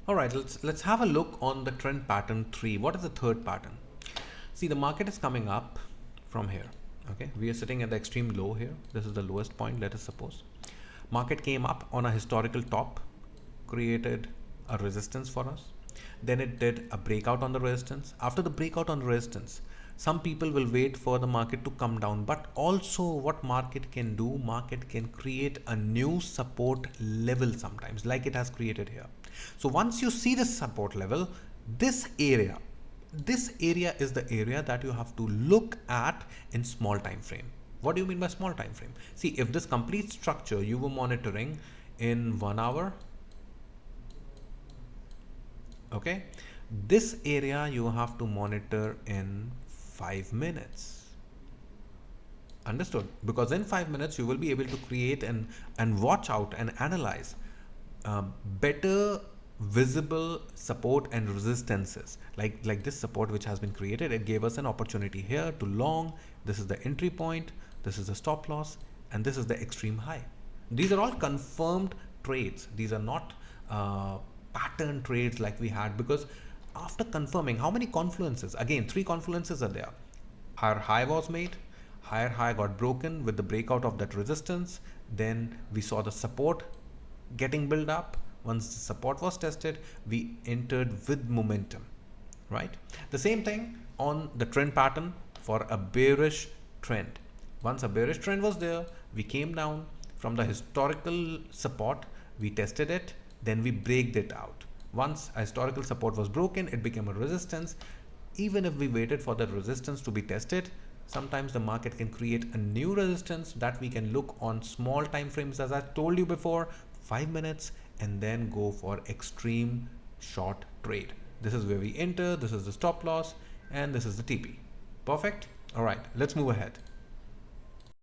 All right, let's have a look on the trend pattern 3. What is the third pattern? See, the market is coming up from here. Okay, we are sitting at the extreme low here. This is the lowest point, let us suppose. Market came up on a historical top, created a resistance for us. Then it did a breakout on the resistance. After the breakout on the resistance, some people will wait for the market to come down, but also what market can do, market can create a new support level sometimes, like it has created here. So once you see this support level, this area is the area that you have to look at in small time frame. What do you mean by small time frame? See, if this complete structure you were monitoring in 1 hour, okay, this area you have to monitor in 5 minutes. Understood? Because in 5 minutes you will be able to create and watch out and analyze better visible support and resistances, like this support which has been created. It gave us an opportunity here to long. This is the entry point, this is the stop loss, and this is the extreme high. These are all confirmed trades. These are not pattern trades like we had, because after confirming, how many confluences? Again, 3 confluences are there. Higher high was made, higher high got broken with the breakout of that resistance. Then we saw the support getting built up. Once the support was tested, we entered with momentum, right? The same thing on the trend pattern for a bearish trend. Once a bearish trend was there, we came down from the historical support, we tested it, then we braked it out. Once a historical support was broken, it became a resistance. Even if we waited for that resistance to be tested, sometimes the market can create a new resistance that we can look on small time frames, as I told you before, 5 minutes, and then go for extreme short trade. This is where we enter, this is the stop loss, and this is the TP. Perfect. All right, let's move ahead.